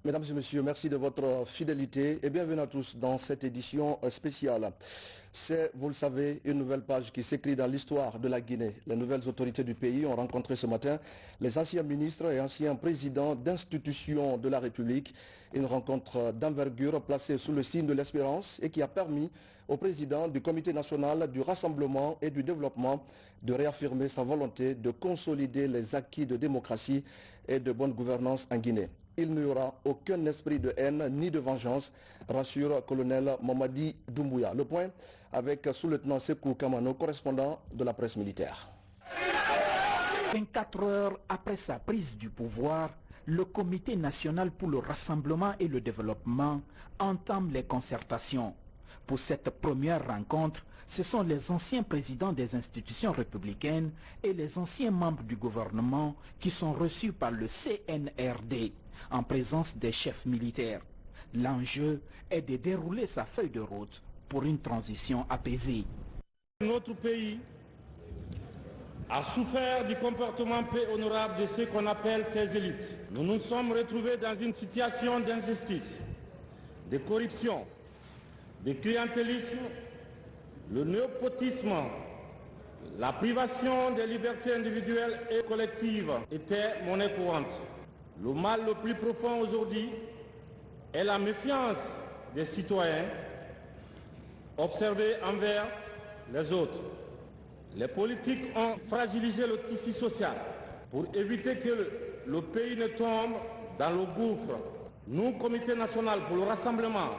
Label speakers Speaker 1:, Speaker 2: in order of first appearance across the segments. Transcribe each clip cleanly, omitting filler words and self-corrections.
Speaker 1: Mesdames et messieurs, merci de votre fidélité et bienvenue à tous dans cette édition spéciale. C'est, vous le savez, une nouvelle page qui s'écrit dans l'histoire de la Guinée. Les nouvelles autorités du pays ont rencontré ce matin les anciens ministres et anciens présidents d'institutions de la République. Une rencontre d'envergure placée sous le signe de l'espérance et qui a permis au président du Comité national du rassemblement et du développement de réaffirmer sa volonté de consolider les acquis de démocratie et de bonne gouvernance en Guinée. Il n'y aura aucun esprit de haine ni de vengeance, rassure colonel Mamadi Doumbouya. Le point avec sous-lieutenant Sekou Kamano, correspondant de la presse militaire.
Speaker 2: 24 heures après sa prise du pouvoir, le Comité national pour le rassemblement et le développement entame les concertations. Pour cette première rencontre, ce sont les anciens présidents des institutions républicaines et les anciens membres du gouvernement qui sont reçus par le CNRD en présence des chefs militaires. L'enjeu est de dérouler sa feuille de route pour une transition apaisée.
Speaker 3: Notre pays a souffert du comportement peu honorable de ce qu'on appelle ses élites. Nous nous sommes retrouvés dans une situation d'injustice, de corruption, de clientélisme, le népotisme, la privation des libertés individuelles et collectives étaient monnaie courante. Le mal le plus profond aujourd'hui est la méfiance des citoyens observée envers les autres. Les politiques ont fragilisé le tissu social pour éviter que le pays ne tombe dans le gouffre. Nous, Comité national pour le rassemblement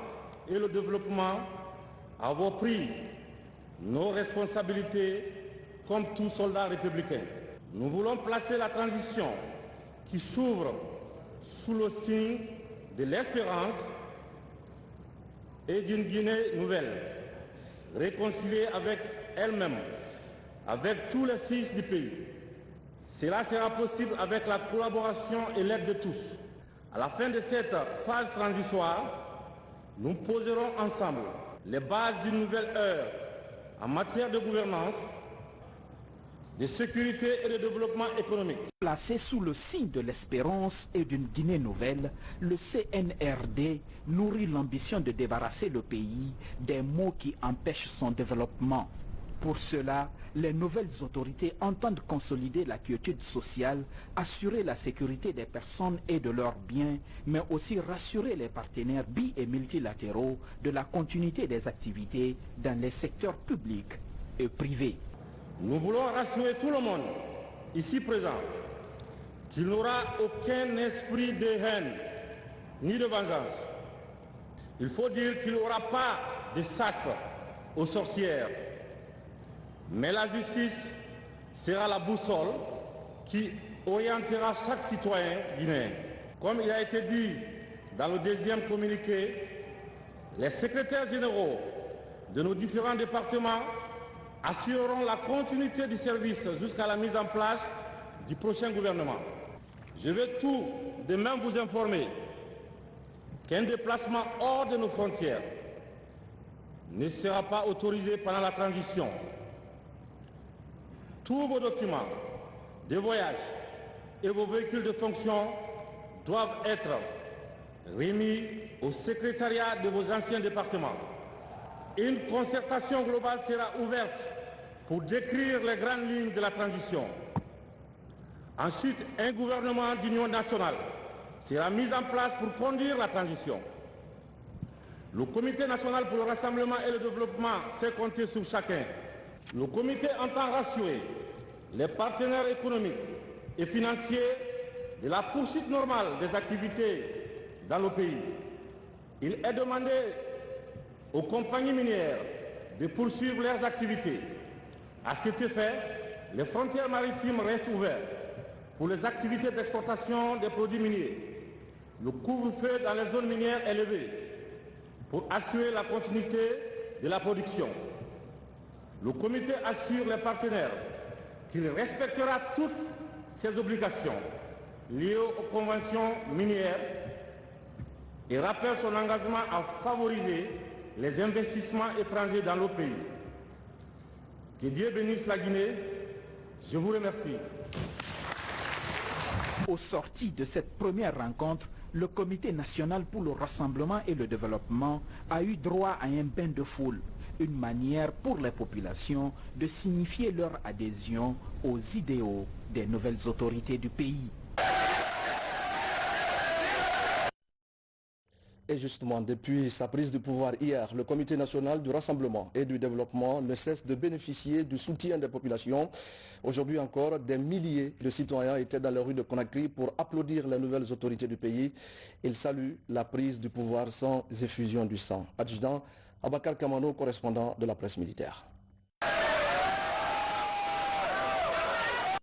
Speaker 3: et le développement, avons pris nos responsabilités comme tout soldat républicain. Nous voulons placer la transition qui s'ouvre sous le signe de l'espérance et d'une Guinée nouvelle, réconciliée avec elle-même, avec tous les fils du pays. Cela sera possible avec la collaboration et l'aide de tous. À la fin de cette phase transitoire, nous poserons ensemble les bases d'une nouvelle ère en matière de gouvernance, de sécurité et de développement économique.
Speaker 2: Placé sous le signe de l'espérance et d'une Guinée nouvelle, le CNRD nourrit l'ambition de débarrasser le pays des maux qui empêchent son développement. Pour cela, les nouvelles autorités entendent consolider la quiétude sociale, assurer la sécurité des personnes et de leurs biens, mais aussi rassurer les partenaires bi- et multilatéraux de la continuité des activités dans les secteurs publics et privés.
Speaker 3: Nous voulons rassurer tout le monde, ici présent, qu'il n'y aura aucun esprit de haine ni de vengeance. Il faut dire qu'il n'y aura pas de chasse aux sorcières. Mais la justice sera la boussole qui orientera chaque citoyen guinéen. Comme il a été dit dans le deuxième communiqué, les secrétaires généraux de nos différents départements assureront la continuité du service jusqu'à la mise en place du prochain gouvernement. Je vais tout de même vous informer qu'un déplacement hors de nos frontières ne sera pas autorisé pendant la transition. Tous vos documents de voyage et vos véhicules de fonction doivent être remis au secrétariat de vos anciens départements. Une concertation globale sera ouverte pour décrire les grandes lignes de la transition. Ensuite, un gouvernement d'union nationale sera mis en place pour conduire la transition. Le Comité national pour le rassemblement et le développement sait compter sur chacun. Le comité entend rassurer les partenaires économiques et financiers de la poursuite normale des activités dans le pays. Il est demandé aux compagnies minières de poursuivre leurs activités. À cet effet, les frontières maritimes restent ouvertes pour les activités d'exportation des produits miniers. Le couvre-feu dans les zones minières est levé pour assurer la continuité de la production. Le comité assure les partenaires qu'il respectera toutes ses obligations liées aux conventions minières et rappelle son engagement à favoriser les investissements étrangers dans le pays. Que Dieu bénisse la Guinée. Je vous remercie.
Speaker 2: Au sorti de cette première rencontre, Le Comité national pour le rassemblement et le développement a eu droit à un bain de foule, une manière pour les populations de signifier leur adhésion aux idéaux des nouvelles autorités du pays.
Speaker 1: Et justement, depuis sa prise de pouvoir hier, le Comité national du rassemblement et du développement ne cesse de bénéficier du soutien des populations. Aujourd'hui encore, des milliers de citoyens étaient dans les rues de Conakry pour applaudir les nouvelles autorités du pays. Ils saluent la prise du pouvoir sans effusion du sang. Adjudant Abakar Kamano, correspondant de la presse militaire.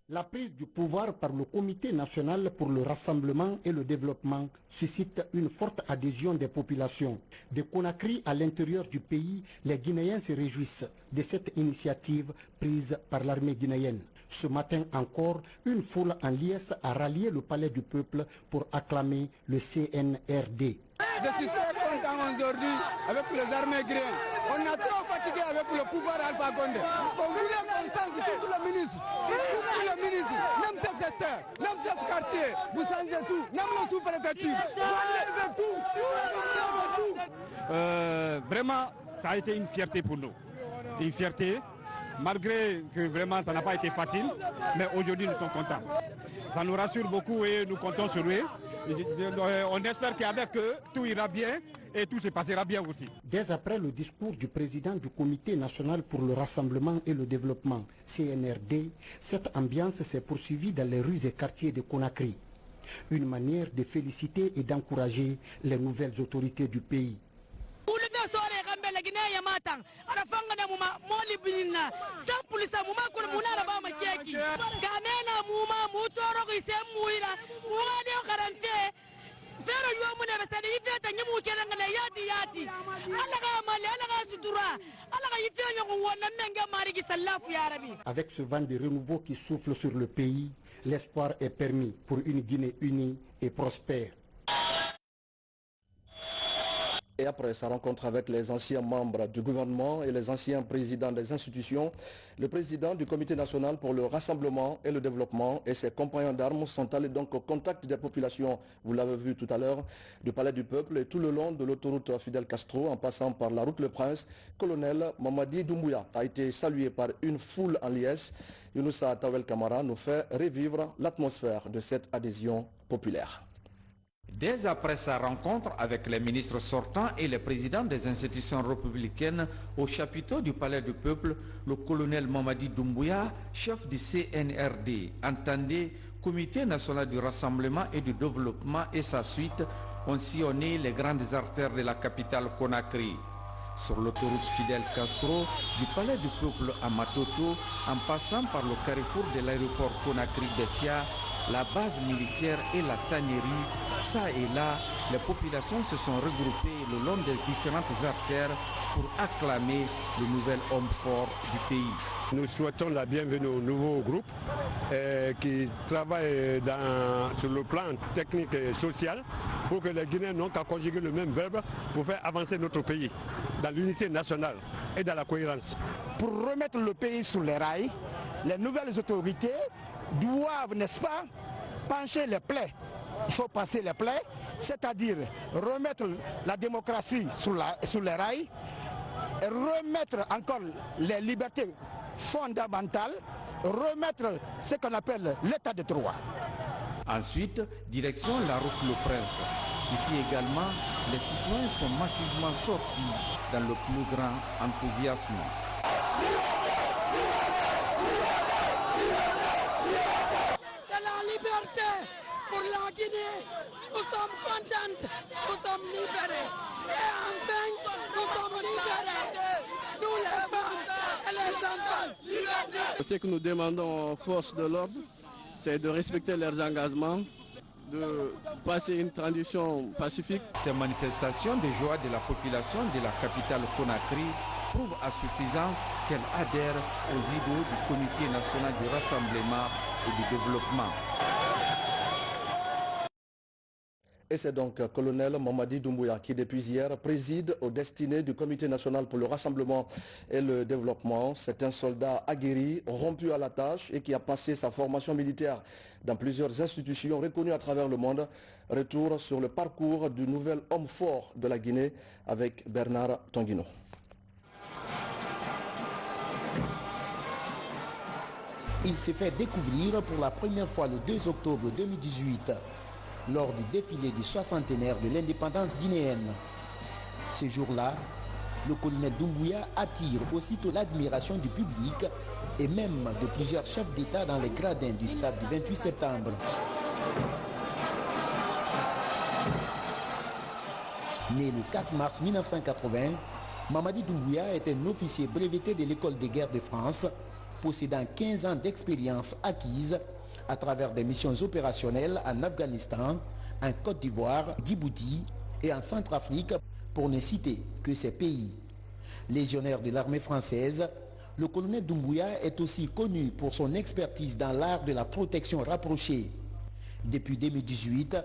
Speaker 4: La prise du pouvoir par le Comité national pour le rassemblement et le développement suscite une forte adhésion des populations. De Conakry à l'intérieur du pays, les Guinéens se réjouissent de cette initiative prise par l'armée guinéenne. Ce matin encore, une foule en liesse a rallié le palais du peuple pour acclamer le CNRD.
Speaker 5: Je suis très content aujourd'hui avec les armées guinéennes. On a trop fatigué avec le pouvoir Alpha Condé. On voulait Constance, tous les ministres, même ce secteur, même ce quartier, vous changez tout, même le sous-préfecture, tout.
Speaker 6: Vraiment, ça a été une fierté pour nous. Une fierté, malgré que vraiment ça n'a pas été facile, mais aujourd'hui nous sommes contents. Ça nous rassure beaucoup et nous comptons sur eux. On espère qu'avec eux, tout ira bien et tout se passera bien aussi.
Speaker 4: Dès après le discours du président du Comité national pour le rassemblement et le développement, CNRD, cette ambiance s'est poursuivie dans les rues et quartiers de Conakry. Une manière de féliciter et d'encourager les nouvelles autorités du pays. Avec ce vent de renouveau qui souffle sur le pays, l'espoir est permis pour une Guinée unie et prospère.
Speaker 1: Et après sa rencontre avec les anciens membres du gouvernement et les anciens présidents des institutions, le président du Comité national pour le rassemblement et le développement et ses compagnons d'armes sont allés donc au contact des populations, vous l'avez vu tout à l'heure, du Palais du Peuple et tout le long de l'autoroute Fidel Castro en passant par la route Le Prince. Colonel Mamadi Doumbouya a été salué par une foule en liesse. Younoussa Tawel Kamara nous fait revivre l'atmosphère de cette adhésion populaire.
Speaker 7: Dès après sa rencontre avec les ministres sortants et les présidents des institutions républicaines au chapiteau du Palais du Peuple, le colonel Mamadi Doumbouya, chef du CNRD, entendait Comité national du rassemblement et du développement et sa suite ont sillonné les grandes artères de la capitale Conakry. Sur l'autoroute Fidel Castro, du Palais du Peuple à Matoto, en passant par le carrefour de l'aéroport Conakry-Bessia, la base militaire et la tannerie, ça et là, les populations se sont regroupées le long des différentes artères pour acclamer le nouvel homme fort du pays.
Speaker 6: Nous souhaitons la bienvenue au nouveau groupe qui travaille sur le plan technique et social pour que les Guinéens n'ont qu'à conjuguer le même verbe pour faire avancer notre pays dans l'unité nationale et dans la cohérence.
Speaker 8: Pour remettre le pays sur les rails, les nouvelles autorités doivent, n'est-ce pas, pencher les plaies. Il faut passer les plaies, c'est-à-dire remettre la démocratie sur les rails, et remettre encore les libertés fondamentales, remettre ce qu'on appelle l'état de droit.
Speaker 7: Ensuite, direction la route Le Prince. Ici également, les citoyens sont massivement sortis dans le plus grand enthousiasme.
Speaker 9: C'est la liberté pour la Guinée. Nous sommes contents, nous sommes libérés. Et enfin, nous sommes libérés. Nous les femmes et les enfants.
Speaker 10: Ce que nous demandons aux forces de l'ordre, c'est de respecter leurs engagements, de passer une transition pacifique.
Speaker 7: Ces manifestations de joie de la population de la capitale Conakry prouvent à suffisance qu'elle adhère aux idéaux du Comité national du rassemblement et du développement.
Speaker 1: Et c'est donc colonel Mamadi Doumbouya qui depuis hier préside aux destinées du Comité national pour le rassemblement et le développement. C'est un soldat aguerri, rompu à la tâche et qui a passé sa formation militaire dans plusieurs institutions reconnues à travers le monde. Retour sur le parcours du nouvel homme fort de la Guinée avec Bernard Tonguino.
Speaker 11: Il s'est fait découvrir pour la première fois le 2 octobre 2018 lors du défilé du 60e de l'indépendance guinéenne. Ce jour-là, le colonel Doumbouya attire aussitôt l'admiration du public et même de plusieurs chefs d'État dans les gradins du stade du 28 septembre. Né le 4 mars 1980, Mamadi Doumbouya est un officier breveté de l'école de guerre de France, possédant 15 ans d'expérience acquise à travers des missions opérationnelles en Afghanistan, en Côte d'Ivoire, Djibouti et en Centrafrique, pour ne citer que ces pays. Légionnaire de l'armée française, le colonel Doumbouya est aussi connu pour son expertise dans l'art de la protection rapprochée. Depuis 2018,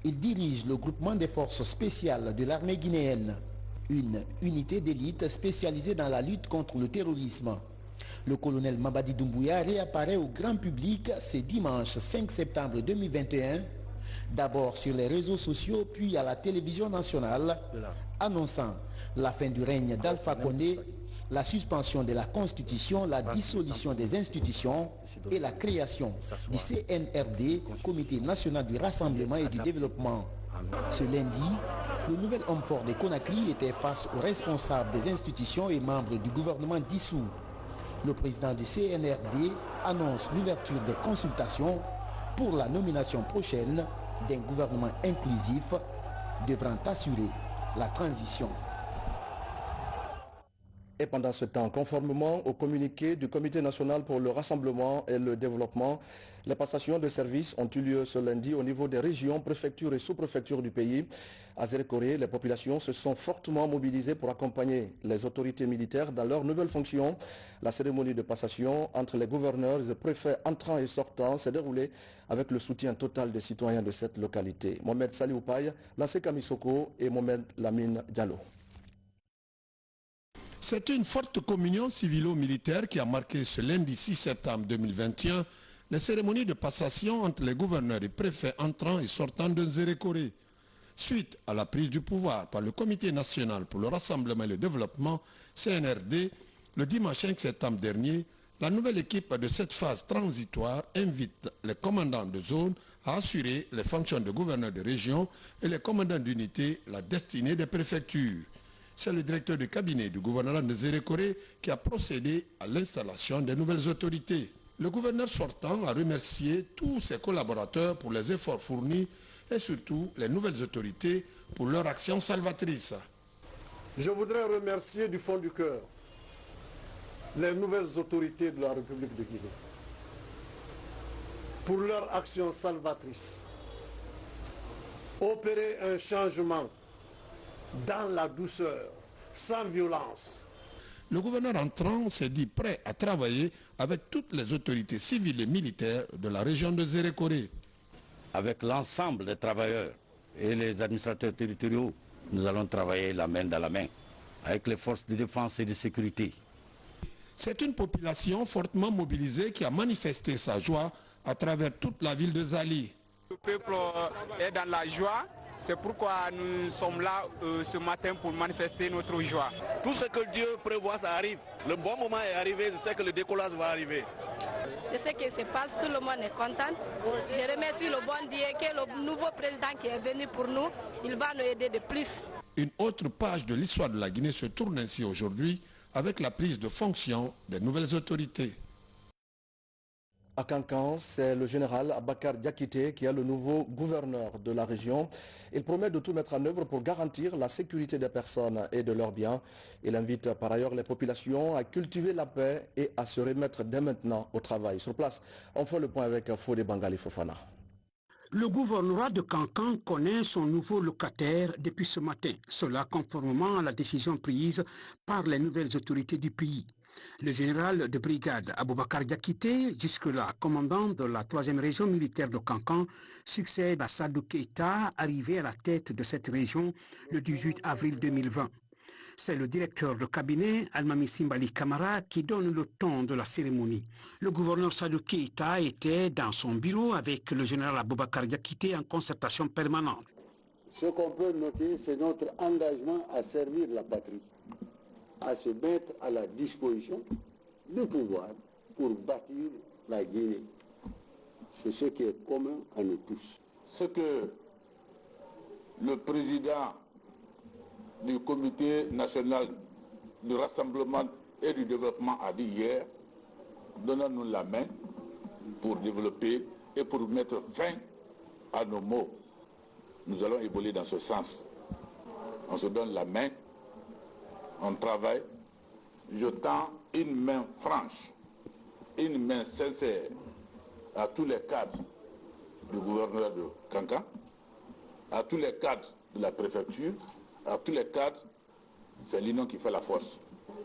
Speaker 11: il dirige le groupement des forces spéciales de l'armée guinéenne, une unité d'élite spécialisée dans la lutte contre le terrorisme. Le colonel Mamadi Doumbouya réapparaît au grand public ce dimanche 5 septembre 2021, d'abord sur les réseaux sociaux puis à la télévision nationale, annonçant la fin du règne d'Alpha Condé, la suspension de la Constitution, la dissolution des institutions et la création du CNRD, Comité national du rassemblement et du développement. Ce lundi, le nouvel homme fort de Conakry était face aux responsables des institutions et membres du gouvernement dissous. Le président du CNRD annonce l'ouverture des consultations pour la nomination prochaine d'un gouvernement inclusif devant assurer la transition.
Speaker 1: Et pendant ce temps, conformément au communiqué du Comité national pour le rassemblement et le développement, les passations de services ont eu lieu ce lundi au niveau des régions, préfectures et sous-préfectures du pays. À Zérékoré, les populations se sont fortement mobilisées pour accompagner les autorités militaires dans leurs nouvelles fonctions. La cérémonie de passation entre les gouverneurs et préfets entrants et sortants s'est déroulée avec le soutien total des citoyens de cette localité. Mohamed Saliou Paye, Lansé Kamisoko et Mohamed Lamine Diallo.
Speaker 12: C'est une forte communion civilo-militaire qui a marqué ce lundi 6 septembre 2021 les cérémonies de passation entre les gouverneurs et préfets entrants et sortants de Zérékoré. Suite à la prise du pouvoir par le Comité national pour le rassemblement et le développement, CNRD, le dimanche 5 septembre dernier, la nouvelle équipe de cette phase transitoire invite les commandants de zone à assurer les fonctions de gouverneurs de région et les commandants d'unité la destinée des préfectures. C'est le directeur de cabinet du gouvernement de Zérékoré qui a procédé à l'installation des nouvelles autorités. Le gouverneur sortant a remercié tous ses collaborateurs pour les efforts fournis et surtout les nouvelles autorités pour leur action salvatrice.
Speaker 13: Je voudrais remercier du fond du cœur les nouvelles autorités de la République de Guinée pour leur action salvatrice. Opérer un changement dans la douceur, sans violence.
Speaker 12: Le gouverneur entrant s'est dit prêt à travailler avec toutes les autorités civiles et militaires de la région de Zérékoré.
Speaker 14: Avec l'ensemble des travailleurs et les administrateurs territoriaux, nous allons travailler la main dans la main avec les forces de défense et de sécurité.
Speaker 12: C'est une population fortement mobilisée qui a manifesté sa joie à travers toute la ville de Zali.
Speaker 15: Le peuple est dans la joie. C'est pourquoi nous sommes là ce matin pour manifester notre joie.
Speaker 16: Tout ce que Dieu prévoit, ça arrive. Le bon moment est arrivé, je sais que le décollage va arriver.
Speaker 17: De ce qui se passe, tout le monde est content. Je remercie le bon Dieu que le nouveau président qui est venu pour nous, il va nous aider de plus.
Speaker 12: Une autre page de l'histoire de la Guinée se tourne ainsi aujourd'hui avec la prise de fonction des nouvelles autorités.
Speaker 1: À Cancan, c'est le général Abakar Diakité qui est le nouveau gouverneur de la région. Il promet de tout mettre en œuvre pour garantir la sécurité des personnes et de leurs biens. Il invite par ailleurs les populations à cultiver la paix et à se remettre dès maintenant au travail. Sur place, on fait le point avec Fodé Bangali Fofana.
Speaker 18: Le gouvernorat de Cancan connaît son nouveau locataire depuis ce matin. Cela conformément à la décision prise par les nouvelles autorités du pays. Le général de brigade Aboubakar Diakité, jusque-là commandant de la 3e région militaire de Kankan, succède à Sadou Keïta, arrivé à la tête de cette région le 18 avril 2020. C'est le directeur de cabinet, Almami Simbali Kamara, qui donne le ton de la cérémonie. Le gouverneur Sadou Keïta était dans son bureau avec le général Aboubakar Diakité en concertation permanente.
Speaker 19: Ce qu'on peut noter, c'est notre engagement à servir la patrie, à se mettre à la disposition du pouvoir pour bâtir la Guinée. C'est ce qui est commun à nous tous.
Speaker 20: Ce que le président du Comité national du rassemblement et du développement a dit hier, donnons-nous la main pour développer et pour mettre fin à nos maux. Nous allons évoluer dans ce sens. On se donne la main, on travaille. Je tends une main franche, une main sincère à tous les cadres du gouverneur de Kankan, à tous les cadres de la préfecture, à tous les cadres. C'est l'union qui fait la force.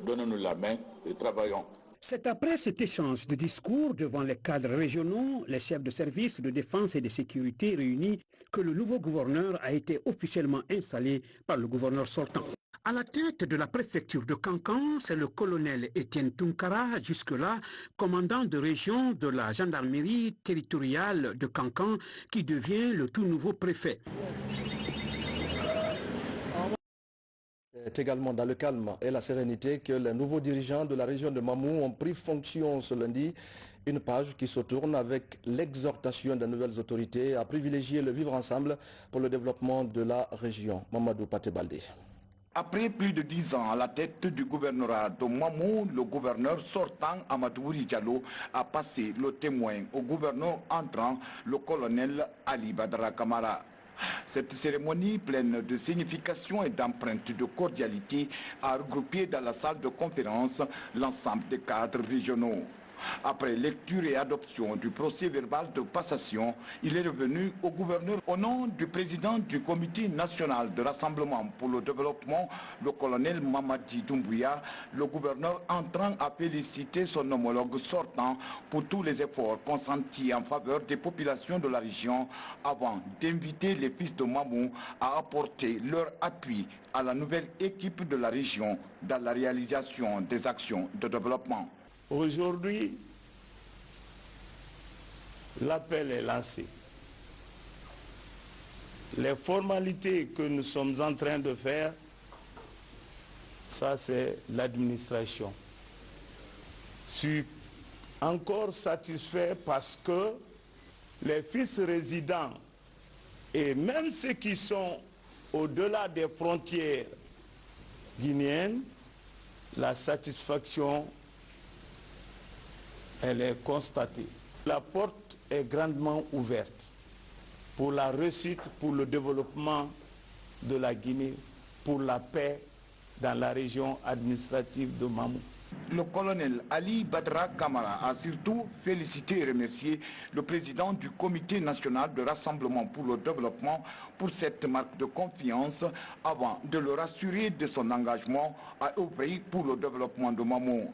Speaker 20: Donnons-nous la main et travaillons.
Speaker 18: C'est après cet échange de discours devant les cadres régionaux, les chefs de service de défense et de sécurité réunis, que le nouveau gouverneur a été officiellement installé par le gouverneur sortant. À la tête de la préfecture de Kankan, c'est le colonel Étienne Tunkara, jusque-là commandant de région de la gendarmerie territoriale de Kankan, qui devient le tout nouveau préfet.
Speaker 1: C'est également dans le calme et la sérénité que les nouveaux dirigeants de la région de Mamou ont pris fonction ce lundi. Une page qui se tourne avec l'exhortation des nouvelles autorités à privilégier le vivre ensemble pour le développement de la région. Mamadou Patebalde.
Speaker 21: Après plus de 10 ans à la tête du gouvernorat de Mamou, le gouverneur sortant Amadou Diallo a passé le témoin au gouverneur entrant, le colonel Ali Badara Kamara. Cette cérémonie pleine de signification et d'empreintes de cordialité a regroupé dans la salle de conférence l'ensemble des cadres régionaux. Après lecture et adoption du procès verbal de passation, il est revenu au gouverneur au nom du président du comité national de rassemblement pour le développement, le colonel Mamadi Doumbouya. Le gouverneur entrant a félicité son homologue sortant pour tous les efforts consentis en faveur des populations de la région avant d'inviter les fils de Mamou à apporter leur appui à la nouvelle équipe de la région dans la réalisation des actions de développement.
Speaker 22: Aujourd'hui, l'appel est lancé. Les formalités que nous sommes en train de faire, ça c'est l'administration. Je suis encore satisfait parce que les fils résidents et même ceux qui sont au-delà des frontières guinéennes, la satisfaction elle est constatée. La porte est grandement ouverte pour la réussite, pour le développement de la Guinée, pour la paix dans la région administrative de Mamou.
Speaker 21: Le colonel Ali Badra Kamara a surtout félicité et remercié le président du comité national de rassemblement pour le développement pour cette marque de confiance avant de le rassurer de son engagement à œuvrer pour le développement de Mamou.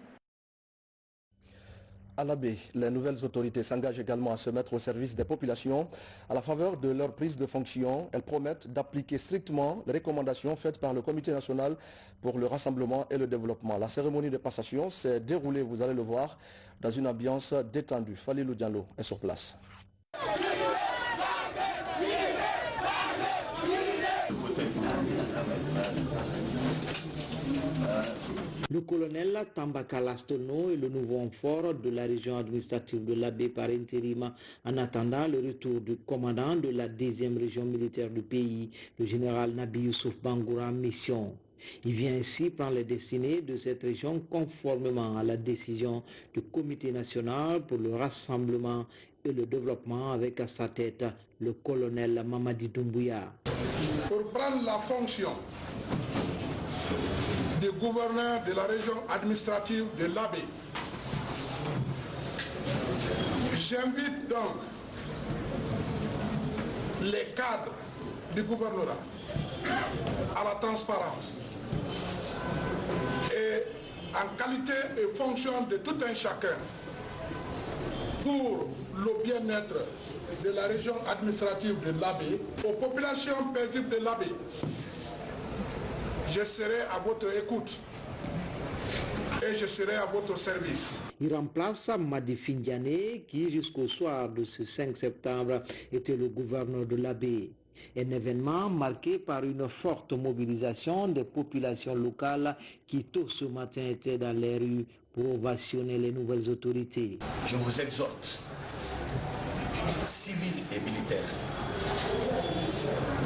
Speaker 1: À l'abbé, les nouvelles autorités s'engagent également à se mettre au service des populations. À la faveur de leur prise de fonction, elles promettent d'appliquer strictement les recommandations faites par le Comité national pour le rassemblement et le développement. La cérémonie de passation s'est déroulée, vous allez le voir, dans une ambiance détendue. Falilou Diallo est sur place.
Speaker 23: Le colonel Tambaka Lastono est le nouveau renfort de la région administrative de l'Abbé par intérim en attendant le retour du commandant de la 2e région militaire du pays, le général Nabi Youssouf Bangoura en mission. Il vient ainsi prendre les destinées de cette région conformément à la décision du Comité national pour le rassemblement et le développement avec à sa tête le colonel Mamadi Doumbouya.
Speaker 24: Pour prendre la fonction de gouverneur de la région administrative de l'Abbé. J'invite donc les cadres du gouvernorat à la transparence et en qualité et fonction de tout un chacun pour le bien-être de la région administrative de l'Abbé, aux populations paisibles de l'Abbé. Je serai à votre écoute et je serai à votre service.
Speaker 23: Il remplace Madi Findiane qui jusqu'au soir de ce 5 septembre était le gouverneur de l'Abbé. Un événement marqué par une forte mobilisation des populations locales qui tôt ce matin étaient dans les rues pour ovationner les nouvelles autorités.
Speaker 2: Je vous exhorte, civils et militaires,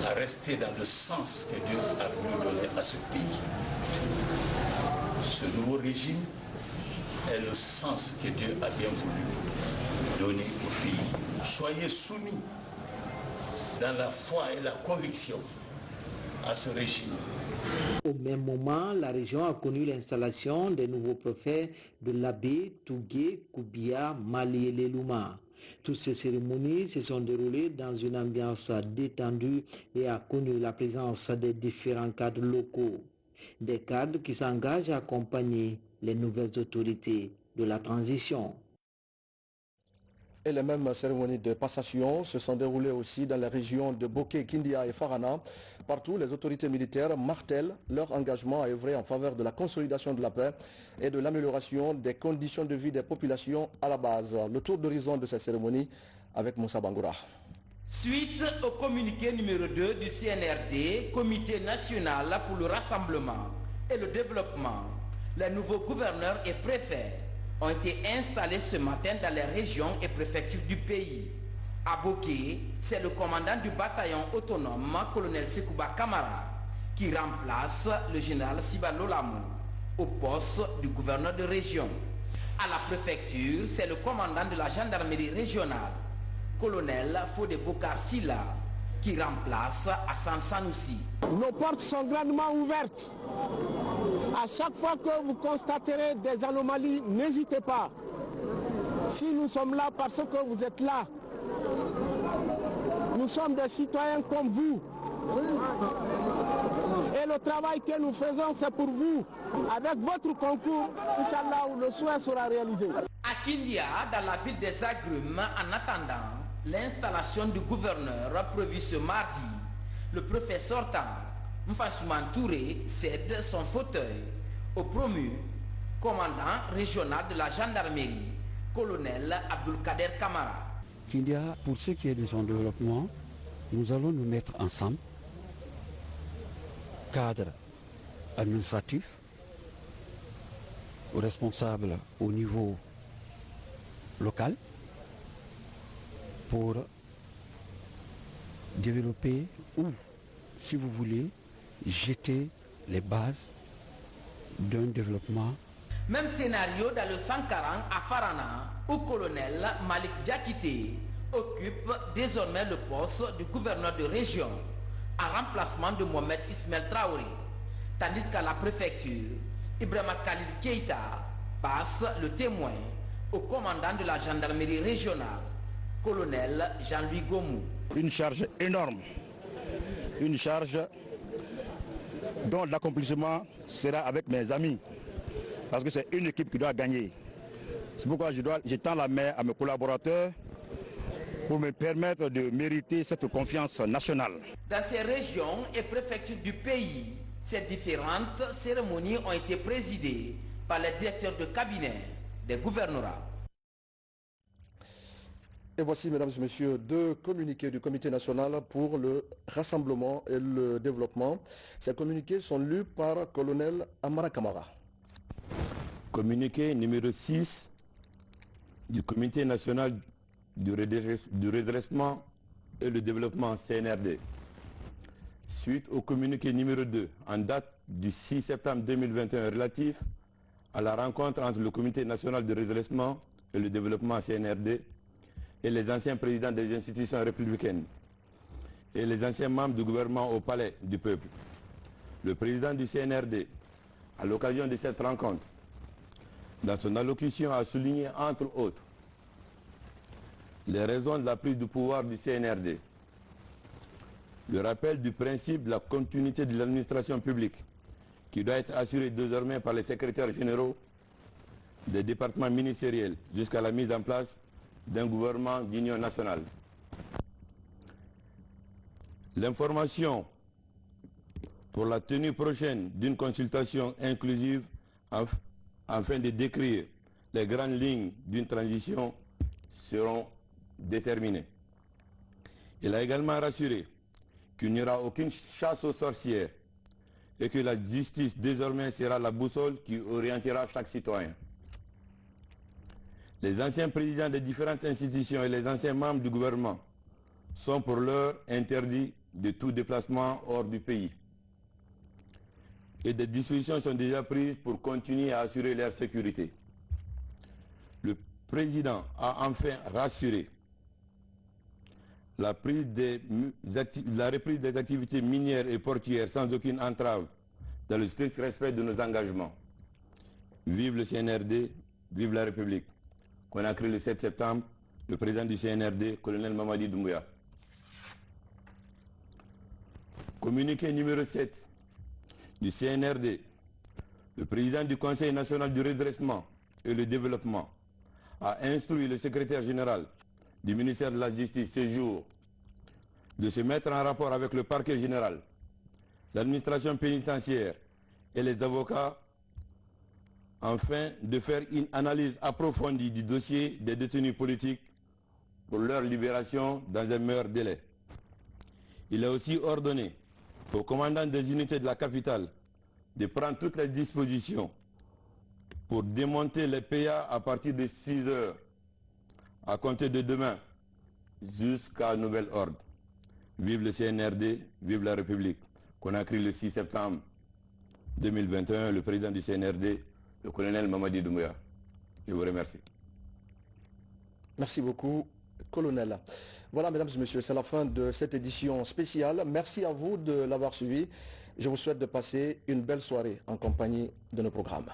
Speaker 2: à rester dans le sens que Dieu a voulu donner à ce pays. Ce nouveau régime est le sens que Dieu a bien voulu donner au pays. Soyez soumis dans la foi et la conviction à ce régime.
Speaker 23: Au même moment, la région a connu l'installation des nouveaux préfets de l'Abbé, Tougué, Koubia, Mali et Lelouma. Toutes ces cérémonies se sont déroulées dans une ambiance détendue et a connu la présence des différents cadres locaux. Des cadres qui s'engagent à accompagner les nouvelles autorités de la transition.
Speaker 1: Et les mêmes cérémonies de passation se sont déroulées aussi dans les régions de Boké, Kindia et Farana. Partout, les autorités militaires martèlent leur engagement à œuvrer en faveur de la consolidation de la paix et de l'amélioration des conditions de vie des populations à la base. Le tour d'horizon de cette cérémonie avec Moussa Bangoura.
Speaker 7: Suite au communiqué numéro 2 du CNRD, Comité national pour le rassemblement et le développement, les nouveaux gouverneurs et préfets ont été installés ce matin dans les régions et préfectures du pays. À Boké, c'est le commandant du bataillon autonome, colonel Sekouba Kamara, qui remplace le général Sibalo Lamou au poste du gouverneur de région. À la préfecture, c'est le commandant de la gendarmerie régionale, colonel Fodé Bokar Silla, qui remplace Hassan Sanoussi.
Speaker 8: Nos portes sont grandement ouvertes. À chaque fois que vous constaterez des anomalies, n'hésitez pas. Si nous sommes là parce que vous êtes là, nous sommes des citoyens comme vous. Et le travail que nous faisons, c'est pour vous. Avec votre concours, Inch'Allah, le souhait sera réalisé.
Speaker 7: À Kindia, dans la ville des Agrumes, en attendant l'installation du gouverneur prévu ce mardi, le préfet sortant, Mfasouman Touré, cède son fauteuil au promu commandant régional de la gendarmerie, colonel Abdulkader Kamara.
Speaker 3: Kindia, pour ce qui est de son développement, nous allons nous mettre ensemble, cadre administratif, responsable au niveau local, pour développer ou, si vous voulez, jeter les bases d'un développement.
Speaker 7: Même scénario dans le 140 à Farana, où colonel Malik Diakité occupe désormais le poste du gouverneur de région, en remplacement de Mohamed Ismail Traoré. Tandis qu'à la préfecture, Ibrahima Khalil Keïta passe le témoin au commandant de la gendarmerie régionale, colonel Jean-Louis Gomou.
Speaker 4: Une charge énorme, une charge dont l'accomplissement sera avec mes amis, parce que c'est une équipe qui doit gagner. C'est pourquoi je tends la main à mes collaborateurs pour me permettre de mériter cette confiance nationale.
Speaker 7: Dans ces régions et préfectures du pays, ces différentes cérémonies ont été présidées par les directeurs de cabinet des gouvernorats.
Speaker 1: Et voici, mesdames et messieurs, deux communiqués du Comité national pour le rassemblement et le développement. Ces communiqués sont lus par colonel Amara Kamara.
Speaker 22: Communiqué numéro 6 du Comité national du redressement et le développement CNRD. Suite au communiqué numéro 2 en date du 6 septembre 2021 relatif à la rencontre entre le Comité national de redressement et le développement CNRD et les anciens présidents des institutions républicaines et les anciens membres du gouvernement au Palais du Peuple. Le président du CNRD, à l'occasion de cette rencontre, dans son allocution a souligné entre autres les raisons de la prise de pouvoir du CNRD, le rappel du principe de la continuité de l'administration publique
Speaker 5: qui doit être assurée désormais par les secrétaires généraux des départements ministériels jusqu'à la mise en place d'un gouvernement d'union nationale. L'information pour la tenue prochaine d'une consultation inclusive afin de décrire les grandes lignes d'une transition seront déterminées. Il a également rassuré qu'il n'y aura aucune chasse aux sorcières et que la justice désormais sera la boussole qui orientera chaque citoyen. Les anciens présidents des différentes institutions et les anciens membres du gouvernement sont pour l'heure interdits de tout déplacement hors du pays. Et des dispositions sont déjà prises pour continuer à assurer leur sécurité. Le président a enfin rassuré la reprise des activités minières et portuaires sans aucune entrave dans le strict respect de nos engagements. Vive le CNRD, vive la République. Conakry le 7 septembre, le président du CNRD, colonel Mamadi Doumbouya. Communiqué numéro 7 du CNRD, le président du Conseil national du redressement et le développement a instruit le secrétaire général du ministère de la Justice ce jour de se mettre en rapport avec le parquet général, l'administration pénitentiaire et les avocats afin de faire une analyse approfondie du dossier des détenus politiques pour leur libération dans un meilleur délai. Il a aussi ordonné au commandant des unités de la capitale de prendre toutes les dispositions pour démonter les PA à partir de 6 heures à compter de demain jusqu'à nouvel ordre. Vive le CNRD, vive la République. Conakry le 6 septembre 2021, le président du CNRD, le colonel Mamadi Doumbouya. Je vous remercie.
Speaker 1: Merci beaucoup, colonel. Voilà, mesdames et messieurs, c'est la fin de cette édition spéciale. Merci à vous de l'avoir suivi. Je vous souhaite de passer une belle soirée en compagnie de nos programmes.